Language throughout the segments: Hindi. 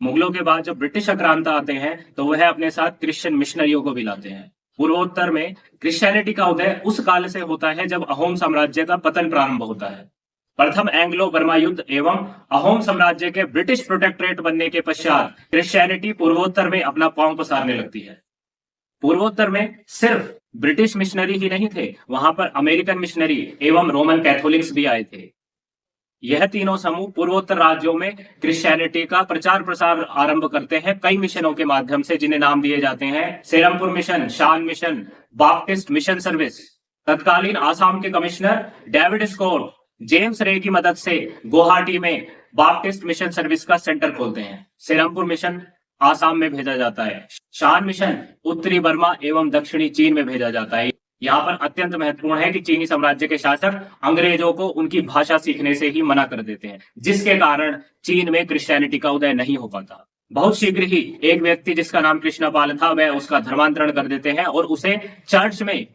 मुगलों के बाद जब ब्रिटिश आक्रांता आते हैं तो वह अपने साथ क्रिश्चियन मिशनरियों को भी लाते हैं। पूर्वोत्तर में क्रिश्चियनिटी का उदय उस काल से होता है जब अहोम साम्राज्य का पतन प्रारंभ होता है। प्रथम एंग्लो बर्मा युद्ध एवं अहोम साम्राज्य के ब्रिटिश प्रोटेक्टरेट बनने के पश्चात क्रिश्चियनिटी पूर्वोत्तर में अपना पांव पसारने लगती है। पूर्वोत्तर में सिर्फ ब्रिटिश मिशनरी ही नहीं थे, वहां पर अमेरिकन मिशनरी एवं रोमन कैथोलिक्स भी आए थे। यह तीनों समूह पूर्वोत्तर राज्यों में क्रिश्चियनिटी का प्रचार प्रसार आरंभ करते हैं कई मिशनों के माध्यम से, जिन्हें नाम दिए जाते हैं सेरमपुर मिशन, शान मिशन, बाप्टिस्ट मिशन सर्विस। तत्कालीन आसाम के कमिश्नर डेविड स्कॉट जेम्स रे की मदद से गुवाहाटी में बाप्टिस्ट मिशन सर्विस का सेंटर खोलते हैं। सेरमपुर मिशन आसाम में भेजा जाता है। शान मिशन उत्तरी बर्मा एवं दक्षिणी चीन में भेजा जाता है। यहाँ पर अत्यंत महत्वपूर्ण है कि चीनी साम्राज्य के शासक अंग्रेजों को उनकी भाषा सीखने से ही मना कर देते हैं, जिसके कारण चीन में क्रिश्चियनिटी का उदय नहीं हो पाता। बहुत शीघ्र ही एक व्यक्ति जिसका नाम कृष्णपाल था, वह उसका धर्मांतरण कर देते हैं और उसे चर्च में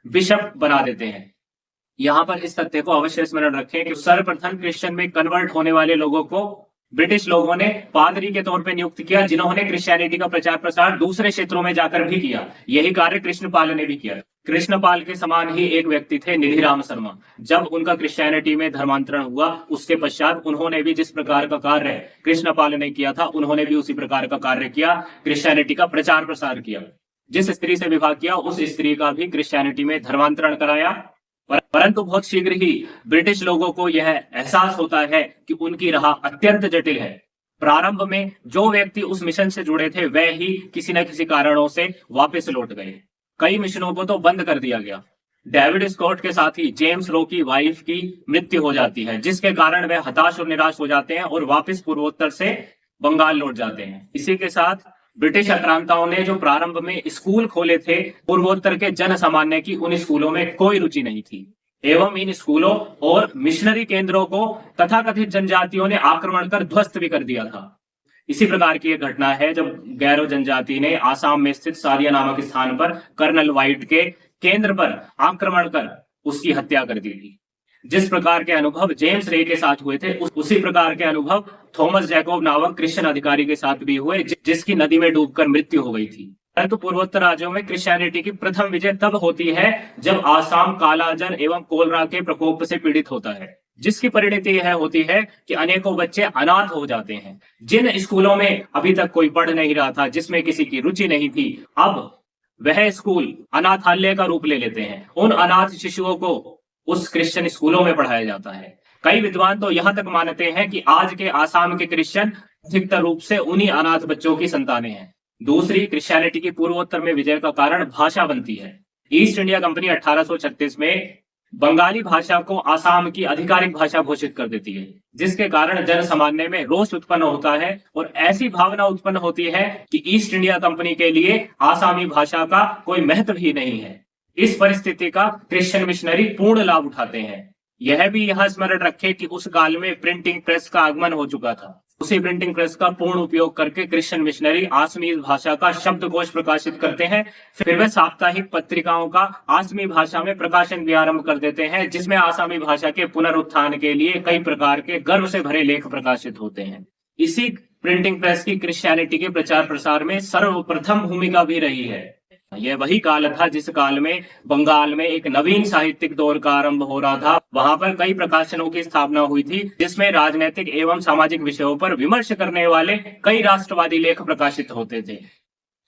बिशप बना देते हैं। यहाँ पर इस तथ्य को अवश्य स्मरण रखें कि सर्वप्रथम क्रिश्चियन में कन्वर्ट होने वाले लोगों को ब्रिटिश लोगों ने पादरी के तौर पर नियुक्त किया, जिन्होंने क्रिश्चियनिटी का प्रचार प्रसार दूसरे क्षेत्रों में जाकर भी किया। यही कार्य कृष्णपाल ने भी किया। कृष्णपाल के समान ही एक व्यक्ति थे निधिराम शर्मा। जब उनका क्रिश्चियनिटी में धर्मांतरण हुआ, उसके पश्चात उन्होंने भी जिस प्रकार का कार्य कृष्णपाल ने किया था, उन्होंने भी उसी प्रकार का कार्य किया, क्रिश्चियनिटी का प्रचार प्रसार किया। जिस स्त्री से विवाह किया, उस स्त्री का भी क्रिश्चियनिटी में धर्मांतरण कराया। परंतु बहुत शीघ्र ही ब्रिटिश लोगों को यह एहसास होता है कि उनकी राह अत्यंत जटिल है। प्रारंभ में जो व्यक्ति उस मिशन से जुड़े थे, वह ही किसी न किसी कारणों से वापस लौट गए। कई मिशनों को तो बंद कर दिया गया। डेविड स्कॉट के साथ ही जेम्स रो की वाइफ की मृत्यु हो जाती है, जिसके कारण वे हताश और निराश हो जाते हैं और वापस पूर्वोत्तर से बंगाल लौट जाते हैं। इसी के साथ ब्रिटिश आक्रांताओं ने जो प्रारंभ में स्कूल खोले थे, पूर्वोत्तर के जन सामान्य की उन स्कूलों में कोई रुचि नहीं थी एवं इन स्कूलों और मिशनरी केंद्रों को तथाकथित जनजातियों ने आक्रमण कर ध्वस्त भी कर दिया था। इसी प्रकार की एक घटना है जब गैरो जनजाति ने आसाम में स्थित सारिया नामक स्थान पर कर्नल व्हाइट के केंद्र पर आक्रमण कर उसकी हत्या कर दी थी। जिस प्रकार के अनुभव जेम्स रे के साथ हुए थे, उसी प्रकार के अनुभव थॉमस जैकोब नामक क्रिश्चियन अधिकारी के साथ भी हुए, जिसकी नदी में डूबकर मृत्यु हो गई थी। परंतु पूर्वोत्तर राज्यों में क्रिश्चियनिटी की प्रथम विजय तब होती है जब आसाम कालाजर एवं कोलरा के प्रकोप से पीड़ित होता है, जिसकी परिणति यह होती है कि अनेकों बच्चे अनाथ हो जाते हैं। जिन स्कूलों में अभी तक कोई पढ़ नहीं रहा था, जिसमें किसी की रुचि नहीं थी, अब वह स्कूल अनाथालय का रूप ले लेते हैं। उन अनाथ शिशुओं को उस क्रिश्चियन स्कूलों में पढ़ाया जाता है। कई विद्वान तो यहाँ तक मानते हैं कि आज के आसाम के क्रिश्चियन अधिकतर रूप से उन्हीं अनाथ बच्चों की संतानें हैं। दूसरी, क्रिश्चियनिटी की पूर्वोत्तर में विजय का कारण भाषा बनती है। ईस्ट इंडिया कंपनी 1836 में बंगाली भाषा को आसाम की आधिकारिक भाषा घोषित कर देती है, जिसके कारण जन सामान्य में रोष उत्पन्न होता है और ऐसी भावना उत्पन्न होती है कि ईस्ट इंडिया कंपनी के लिए आसामी भाषा का कोई महत्व ही नहीं है। इस परिस्थिति का क्रिश्चियन मिशनरी पूर्ण लाभ उठाते हैं। यह भी यहाँ स्मरण रखें कि उस काल में प्रिंटिंग प्रेस का आगमन हो चुका था। उसी प्रिंटिंग प्रेस का पूर्ण उपयोग करके क्रिश्चियन मिशनरी आसमी भाषा का शब्दकोश प्रकाशित करते हैं। फिर वे साप्ताहिक पत्रिकाओं का आसमी भाषा में प्रकाशन भी आरंभ कर देते हैं, जिसमें आसामी भाषा के पुनरुत्थान के लिए कई प्रकार के गर्व से भरे लेख प्रकाशित होते हैं। इसी प्रिंटिंग प्रेस की क्रिश्चियनिटी के प्रचार प्रसार में सर्वप्रथम भूमिका भी रही है। यह वही काल था जिस काल में बंगाल में एक नवीन साहित्यिक दौर का आरंभ हो रहा था। वहां पर कई प्रकाशनों की स्थापना हुई थी, जिसमें राजनीतिक एवं सामाजिक विषयों पर विमर्श करने वाले कई राष्ट्रवादी लेख प्रकाशित होते थे।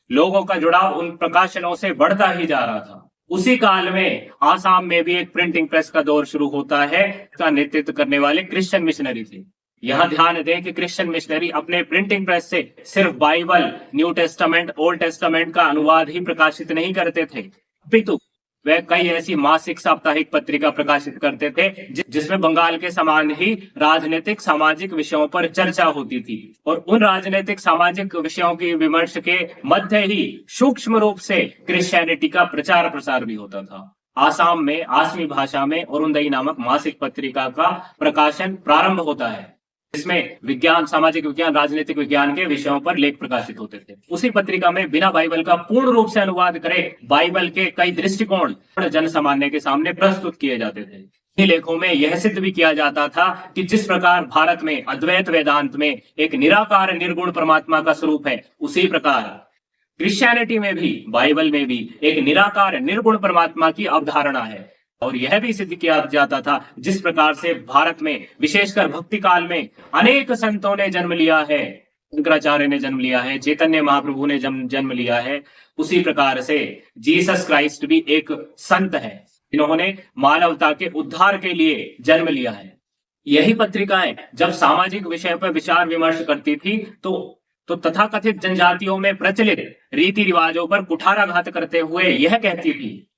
लोगों का जुड़ाव उन प्रकाशनों से बढ़ता ही जा रहा था। उसी काल में आसाम में भी एक प्रिंटिंग प्रेस का दौर शुरू होता है। इसका नेतृत्व करने वाले क्रिश्चियन मिशनरी थे। यहाँ ध्यान दें कि क्रिश्चियन मिशनरी अपने प्रिंटिंग प्रेस से सिर्फ Bible, new testament, old testament का अनुवाद ही प्रकाशित नहीं करते थे, अपितु वे कई ऐसी मासिक साप्ताहिक पत्रिका प्रकाशित करते थे जिसमें बंगाल के समान ही राजनीतिक सामाजिक विषयों पर चर्चा होती थी। और उन राजनीतिक सामाजिक विषयों की विमर्श के मध्य ही सूक्ष्म रूप से क्रिश्चियनिटी का प्रचार प्रसार भी होता था। आसाम में आसमी भाषा में अरुंधई नामक मासिक पत्रिका का प्रकाशन प्रारंभ होता है, इसमें विज्ञान, सामाजिक विज्ञान, राजनीतिक विज्ञान के विषयों पर लेख प्रकाशित होते थे। उसी पत्रिका में बिना बाइबल का पूर्ण रूप से अनुवाद करे बाइबल के कई दृष्टिकोण जन सामान्य के सामने प्रस्तुत किए जाते थे। ही लेखों में यह सिद्ध भी किया जाता था कि जिस प्रकार भारत में अद्वैत वेदांत में एक निराकार निर्गुण परमात्मा का स्वरूप है, उसी प्रकार क्रिश्चियनिटी में भी, बाइबल में भी एक निराकार निर्गुण परमात्मा की अवधारणा है। और यह भी सिद्ध किया जाता था जिस प्रकार से भारत में विशेषकर भक्ति काल में अनेक संतों ने जन्म लिया है, शंकराचार्य ने जन्म लिया है, चैतन्य महाप्रभु ने जन्म लिया है, उसी प्रकार से जीसस क्राइस्ट भी एक संत है जिन्होंने मानवता के उद्धार के लिए जन्म लिया है। यही पत्रिकाएं जब सामाजिक विषय पर विचार विमर्श करती थी तो तथाकथित जनजातियों में प्रचलित रीति रिवाजों पर कुठाराघात करते हुए यह कहती थी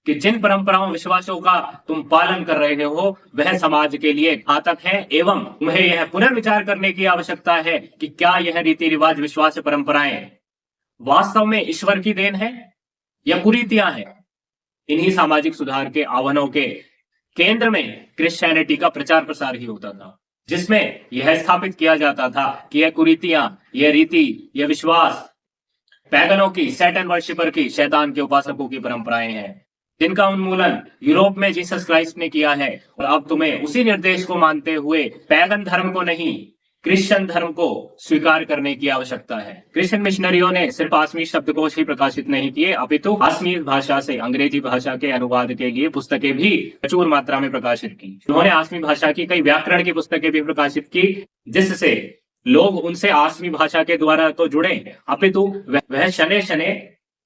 कि जिन परंपराओं विश्वासों का तुम पालन कर रहे हो वह समाज के लिए घातक है एवं तुम्हें यह पुनर्विचार करने की आवश्यकता है कि क्या यह रीति रिवाज विश्वास परंपराएं वास्तव में ईश्वर की देन है या कुरीतियां हैं। इन्हीं सामाजिक सुधार के आह्वानों के केंद्र में क्रिश्चियनिटी का प्रचार प्रसार ही होता था, जिसमें यह स्थापित किया जाता था कि यह कुरीतियां, यह रीति, यह विश्वास पैगनों की, सैटन वर्शिपर की, शैतान के उपासकों की परंपराएं हैं जिनका उन्मूलन यूरोप में जीसस क्राइस्ट ने किया है। और अब तुम्हें उसी निर्देश को मानते हुए पैगन धर्म को नहीं, क्रिश्चियन धर्म को स्वीकार करने की आवश्यकता है। क्रिश्चियन मिशनरियों ने सिर्फ आसमी शब्दकोश ही प्रकाशित नहीं किए, अपितु आसमी भाषा से अंग्रेजी भाषा के अनुवाद के लिए पुस्तकें भी प्रचुर मात्रा में प्रकाशित की। उन्होंने आसमी भाषा की कई व्याकरण की पुस्तकें भी प्रकाशित की, जिससे लोग उनसे आसमी भाषा के द्वारा तो जुड़े, अपितु वह शने शने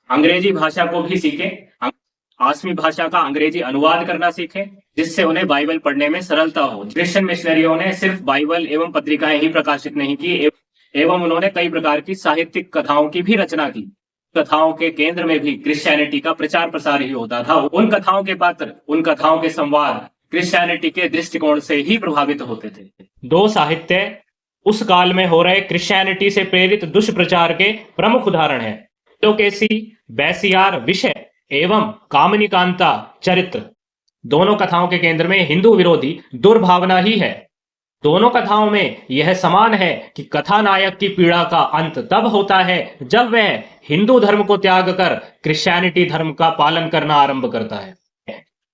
अंग्रेजी भाषा को भी सीखे, आसमी भाषा का अंग्रेजी अनुवाद करना सीखे, जिससे उन्हें बाइबल पढ़ने में सरलता हो। क्रिश्चियन मिशनरियों ने सिर्फ बाइबल एवं पत्रिकाएं ही प्रकाशित नहीं की एवं उन्होंने कई प्रकार की साहित्यिक कथाओं की भी रचना की। कथाओं के केंद्र में भी क्रिश्चियनिटी का प्रचार प्रसार ही होता था। उन कथाओं के पात्र, उन कथाओं के संवाद क्रिश्चियनिटी के दृष्टिकोण से ही प्रभावित होते थे। दो साहित्य उस काल में हो रहे क्रिश्चियनिटी से प्रेरित दुष्प्रचार के प्रमुख उदाहरण है। एलोकेसी, बैसियार विषय एवं कामिनी कांता चरित्र। दोनों कथाओं के केंद्र में हिंदू विरोधी दुर्भावना ही है। दोनों कथाओं में यह समान है कि कथानायक की पीड़ा का अंत तब होता है जब वह हिंदू धर्म को त्याग कर क्रिश्चियनिटी धर्म का पालन करना आरंभ करता है,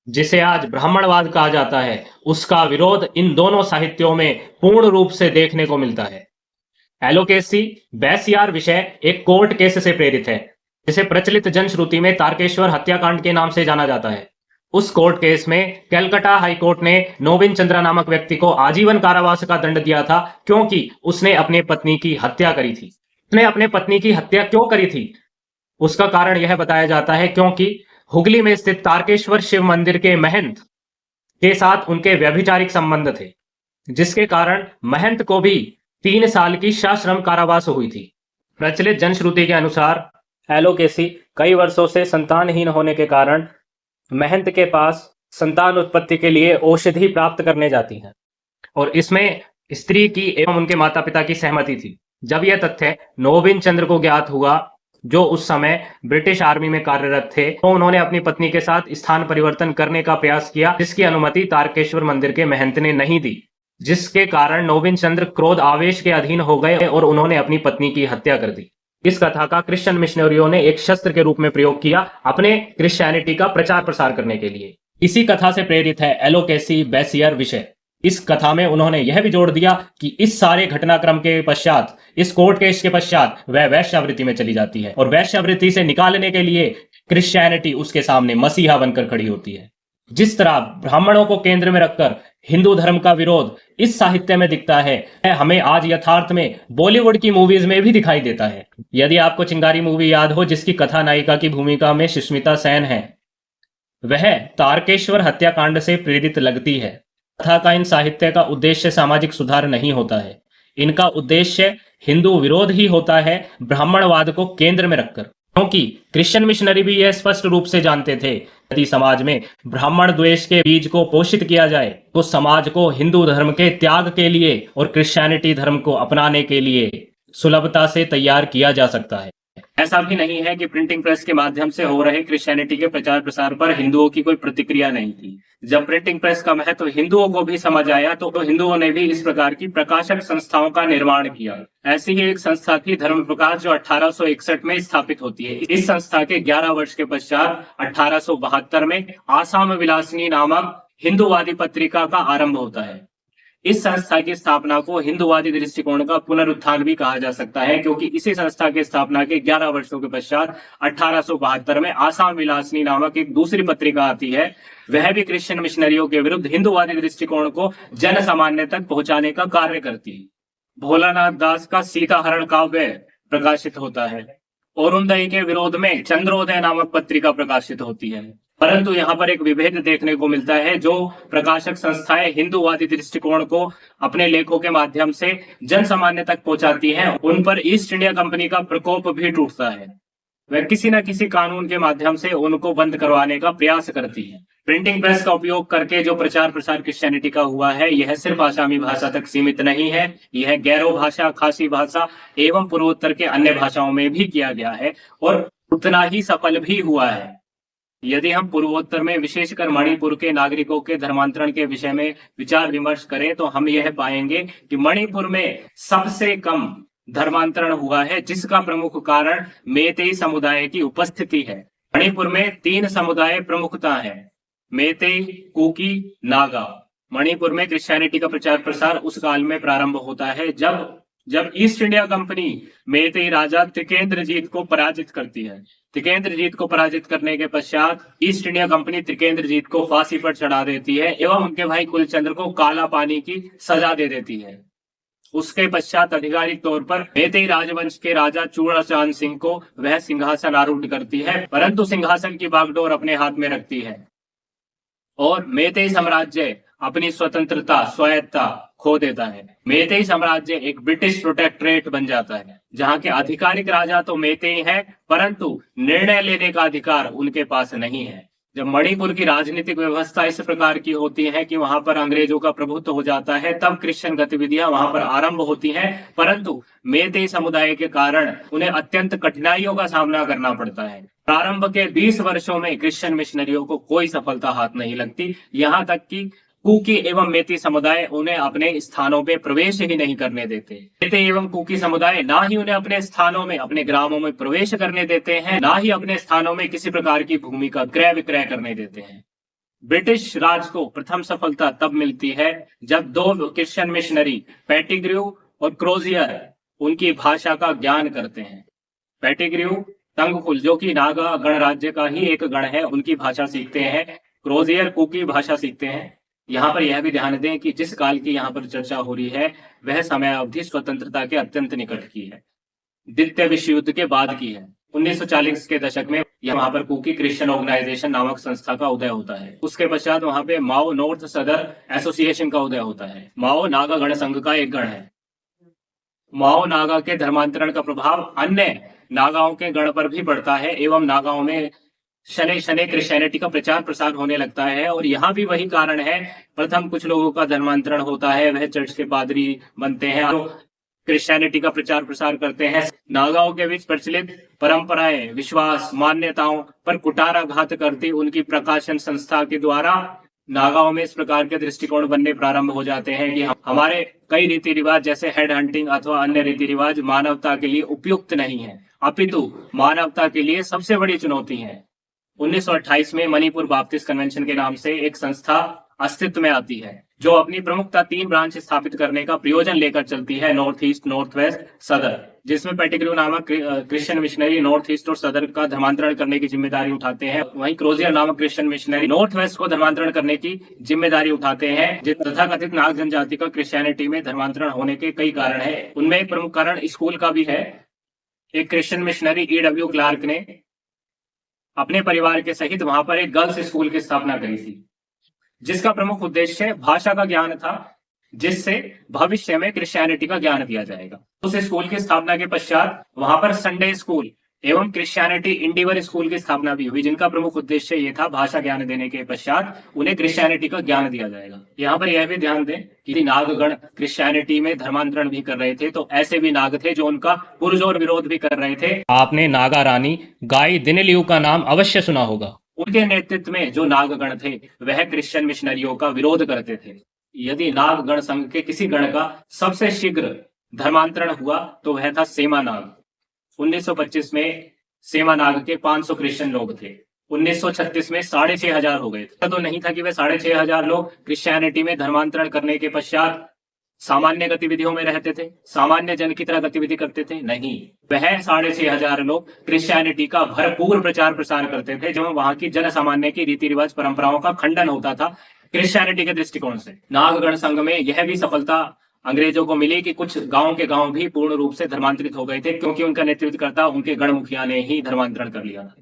जिसे आज ब्राह्मणवाद कहा जाता है। उसका विरोध इन दोनों साहित्यों में पूर्ण रूप से देखने को मिलता है। एलोकेसी, बैसियार विषय एक कोर्ट केस से प्रेरित है, जिसे प्रचलित जनश्रुति में तारकेश्वर हत्याकांड के नाम से जाना जाता है। उस कोर्ट केस में कलकत्ता हाईकोर्ट ने नोबिन चंद्रा नामक व्यक्ति को आजीवन कारावास का दंड दिया था, क्योंकि उसने अपने पत्नी की हत्या करी थी। उसने अपने पत्नी की हत्या क्यों करी थी, उसका कारण यह बताया जाता है क्योंकि हुगली में स्थित तारकेश्वर शिव मंदिर के महंत के साथ उनके व्यभिचारिक संबंध थे, जिसके कारण महंत को भी 3 साल की सश्रम कारावास हुई थी। प्रचलित जनश्रुति के अनुसार एलोकेसी कई वर्षों से संतानहीन होने के कारण महंत के पास संतान उत्पत्ति के लिए औषधि प्राप्त करने जाती है और इसमें स्त्री की एवं उनके माता पिता की सहमति थी। जब यह तथ्य नोबिन चंद्र को ज्ञात हुआ, जो उस समय ब्रिटिश आर्मी में कार्यरत थे, तो उन्होंने अपनी पत्नी के साथ स्थान परिवर्तन करने का प्रयास किया, जिसकी अनुमति तारकेश्वर मंदिर के महंत ने नहीं दी, जिसके कारण नोबिन चंद्र क्रोध आवेश के अधीन हो गए और उन्होंने अपनी पत्नी की हत्या कर दी। इस कथा का क्रिश्चियन मिशनरियों ने एक शस्त्र के रूप में प्रयोग किया अपने क्रिश्चियनिटी का प्रचार प्रसार करने के लिए। इसी कथा से प्रेरित है एलोकेसी, बैसियर विषय। इस कथा में उन्होंने यह भी जोड़ दिया कि इस सारे घटनाक्रम के पश्चात, इस कोर्ट केस के पश्चात वह वैश्यावृत्ति में चली जाती है और वैश्यावृत्ति से निकालने के लिए क्रिश्चियनिटी उसके सामने मसीहा बनकर खड़ी होती है। जिस तरह ब्राह्मणों को केंद्र में रखकर हिंदू धर्म का विरोध इस साहित्य में दिखता है, हमें आज यथार्थ में बॉलीवुड की मूवीज में भी दिखाई देता है। यदि आपको चिंगारी मूवी याद हो, जिसकी कथा नायिका की भूमिका में सुष्मिता सेन है, वह तारकेश्वर हत्याकांड से प्रेरित लगती है। कथा का इन साहित्य का उद्देश्य सामाजिक सुधार नहीं होता है, इनका उद्देश्य हिंदू विरोध ही होता है, ब्राह्मणवाद को केंद्र में रखकर। क्योंकि क्रिश्चियन मिशनरी भी यह स्पष्ट रूप से जानते थे, यदि समाज में ब्राह्मण द्वेष के बीज को पोषित किया जाए तो समाज को हिंदू धर्म के त्याग के लिए और क्रिश्चियनिटी धर्म को अपनाने के लिए सुलभता से तैयार किया जा सकता है। ऐसा भी नहीं है कि प्रिंटिंग प्रेस के माध्यम से हो रहे क्रिश्चियनिटी के प्रचार प्रसार पर हिंदुओं की कोई प्रतिक्रिया नहीं थी। जब प्रिंटिंग प्रेस का महत्व हिंदुओं को भी समझ आया तो हिंदुओं ने भी इस प्रकार की प्रकाशक संस्थाओं का निर्माण किया। ऐसी ही एक संस्था थी धर्म प्रकाश, जो 1861 में स्थापित होती है। इस संस्था के 11 वर्ष के पश्चात 1872 में आसाम विलासिनी नामक हिंदूवादी पत्रिका का आरंभ होता है। इस संस्था की स्थापना को हिंदूवादी दृष्टिकोण का पुनरुत्थान भी कहा जा सकता है, क्योंकि इसी संस्था की स्थापना के 11 वर्षों के पश्चात 1872 में आसाम विलासनी नामक एक दूसरी पत्रिका आती है। वह भी क्रिश्चियन मिशनरियों के विरुद्ध हिंदूवादी दृष्टिकोण को जन सामान्य तक पहुंचाने का कार्य करती है। भोलानाथ दास का सीताहरण काव्य प्रकाशित होता है। औरुंदई के विरोध में चंद्रोदय नामक पत्रिका प्रकाशित होती है। परंतु यहाँ पर एक विभेद देखने को मिलता है। जो प्रकाशक संस्थाएं हिंदूवादी दृष्टिकोण को अपने लेखों के माध्यम से जन सामान्य तक पहुंचाती हैं, उन पर ईस्ट इंडिया कंपनी का प्रकोप भी टूटता है। वह किसी न किसी कानून के माध्यम से उनको बंद करवाने का प्रयास करती है। प्रिंटिंग प्रेस का उपयोग करके जो प्रचार प्रसार क्रिश्चियनिटी का हुआ है, यह सिर्फ आसामी भाषा तक सीमित नहीं है। यह गैरो भाषा, खासी भाषा एवं पूर्वोत्तर के अन्य भाषाओं में भी किया गया है और उतना ही सफल भी हुआ है। यदि हम पूर्वोत्तर में विशेषकर मणिपुर के नागरिकों के धर्मांतरण के विषय में विचार विमर्श करें तो हम यह पाएंगे कि मणिपुर में सबसे कम धर्मांतरण हुआ है, जिसका प्रमुख कारण मेतेई समुदाय की उपस्थिति है। मणिपुर में 3 समुदाय प्रमुखता है, मेतेई, कुकी, नागा। मणिपुर में क्रिश्चियनिटी का प्रचार प्रसार उस काल में प्रारंभ होता है जब ईस्ट इंडिया कंपनी मेतेई राजा त्रिकेंद्रजीत को पराजित करती है। त्रिकेंद्रजीत को पराजित करने के पश्चात ईस्ट इंडिया कंपनी त्रिकेंद्रजीत को फांसी पर चढ़ा देती है एवं उनके भाई कुलचंद्र को काला पानी की सजा दे देती है। उसके पश्चात आधिकारिक तौर पर मेतेई राजवंश के राजा चूड़ाचांद सिंह को वह सिंहासन आरूढ़ करती है, परंतु सिंहासन की बागडोर अपने हाथ में रखती है और मेतेई साम्राज्य अपनी स्वतंत्रता, स्वायत्ता खो देता है। मेतेई साम्राज्य एक ब्रिटिश प्रोटेक्टरेट बन जाता है, जहां के आधिकारिक राजा तो मेतेई हैं, परंतु निर्णय लेने का अधिकार उनके पास नहीं है। जब मणिपुर की राजनीतिक व्यवस्था इस प्रकार की होती है कि वहां पर अंग्रेजों का प्रभुत्व हो जाता है, तब क्रिश्चियन गतिविधियां वहां पर आरंभ होती हैं, परंतु मेतेई समुदाय के कारण उन्हें अत्यंत कठिनाइयों का सामना करना पड़ता है। प्रारंभ के 20 वर्षों में क्रिश्चियन मिशनरियों को कोई सफलता हाथ नहीं लगती, यहाँ तक कि कुकी एवं मेती समुदाय उन्हें अपने स्थानों में प्रवेश ही नहीं करने देते। मेते एवं कुकी समुदाय ना ही उन्हें अपने स्थानों में, अपने ग्रामों में प्रवेश करने देते हैं, ना ही अपने स्थानों में किसी प्रकार की भूमि का क्रय विक्रय करने देते हैं। ब्रिटिश राज को प्रथम सफलता तब मिलती है जब 2 क्रिश्चियन मिशनरी पेटिग्रू और क्रोजियर उनकी भाषा का ज्ञान करते हैं। पेटिग्रू तंगफुल, जो कि नागा गणराज्य का ही एक गण है, उनकी भाषा सीखते हैं। क्रोजियर कुकी भाषा सीखते हैं। यहाँ पर यह भी ध्यान दें कि जिस काल की यहाँ पर चर्चा हो रही है, वह समय अवधि स्वतंत्रता के अत्यंत निकट की है, द्वितीय विश्व युद्ध के बाद की है। 1940 के दशक में यहाँ पर कुकी क्रिश्चियन ऑर्गेनाइजेशन नामक संस्था का उदय होता है। उसके पश्चात वहां पे माओ नॉर्थ सदर एसोसिएशन का उदय होता है। माओ नागा गण संघ का एक गण है। माओ नागा के धर्मांतरण का प्रभाव अन्य नागाओं के गण पर भी पड़ता है एवं नागाओं में शनै शनै क्रिश्चियनिटी का प्रचार प्रसार होने लगता है। और यहाँ भी वही कारण है, प्रथम कुछ लोगों का धर्मांतरण होता है, वह चर्च के पादरी बनते हैं और क्रिश्चियनिटी का प्रचार प्रसार करते हैं। नागाओं के बीच प्रचलित परंपराएं, विश्वास, मान्यताओं पर कुटाराघात करती उनकी प्रकाशन संस्था के द्वारा नागाओं में इस प्रकार के दृष्टिकोण बनने प्रारंभ हो जाते हैं कि हमारे कई रीति रिवाज जैसे हेड हंटिंग अथवा अन्य रीति रिवाज मानवता के लिए उपयुक्त नहीं है, अपितु मानवता के लिए सबसे बड़ी चुनौती है। 1928 में मणिपुर बाप्टिस्ट कन्वेंशन के नाम से एक संस्था अस्तित्व में आती है, जो अपनी प्रमुखता 3 ब्रांच स्थापित करने का प्रयोजन लेकर चलती है, नॉर्थ ईस्ट, नॉर्थ वेस्ट, सदर, जिसमें पेटिग्रू नामक क्रिश्चियन मिशनरी नॉर्थ ईस्ट और सदर का धर्मांतरण करने की जिम्मेदारी उठाते हैं। वहीं क्रोजियर नामक क्रिश्चियन मिशनरी नॉर्थ वेस्ट को धर्मांतरण करने की जिम्मेदारी उठाते हैं। तथाकथित नाग जनजाति का क्रिश्चियनिटी में धर्मांतरण होने के कई कारण है। उनमें एक प्रमुख कारण स्कूल का भी है। एक क्रिश्चियन मिशनरी E.W. क्लार्क ने अपने परिवार के सहित वहां पर एक गर्ल्स स्कूल की स्थापना करी थी, जिसका प्रमुख उद्देश्य भाषा का ज्ञान था, जिससे भविष्य में क्रिश्चियनिटी का ज्ञान दिया जाएगा। उस स्कूल की स्थापना के पश्चात वहां पर संडे स्कूल एवं क्रिश्चियनिटी इंडिवर स्कूल की स्थापना भी हुई, जिनका प्रमुख उद्देश्य ये था, भाषा ज्ञान देने के पश्चात उन्हें क्रिश्चियनिटी का ज्ञान दिया जाएगा। यहाँ पर यह भी ध्यान दें कि नागगण क्रिश्चियनिटी में धर्मांतरण भी कर रहे थे, तो ऐसे भी नाग थे जो उनका पुरजोर विरोध भी कर रहे थे। आपने नागा रानी गाई दिनलियू का नाम अवश्य सुना होगा। उनके नेतृत्व में जो नागगण थे वह क्रिश्चियन मिशनरियों का विरोध करते थे। यदि नागगण संघ के किसी गण का सबसे शीघ्र धर्मांतरण हुआ तो वह था सेमा नाग। 1925 में सेमा नाग के 500 क्रिश्चियन लोग थे। 1936 में 6,500 हो गए थे। तो नहीं था कि वे 6,500 लोग क्रिश्चियनिटी में धर्मांतरण करने के पश्चात सामान्य गतिविधियों में रहते थे, सामान्य जन की तरह गतिविधि करते थे। नहीं, वह 6,500 लोग क्रिश्चियनिटी का भरपूर प्रचार प्रसार करते थे, जो वहां की जन सामान्य की रीति रिवाज परंपराओं का खंडन होता था क्रिश्चियनिटी के दृष्टिकोण से। नागगढ़ संघ में यह भी सफलता अंग्रेजों को मिली कि कुछ गांव के गांव भी पूर्ण रूप से धर्मांतरित हो गए थे, क्योंकि उनका नेतृत्व करता उनके गण मुखिया ने ही धर्मांतरण कर लिया था।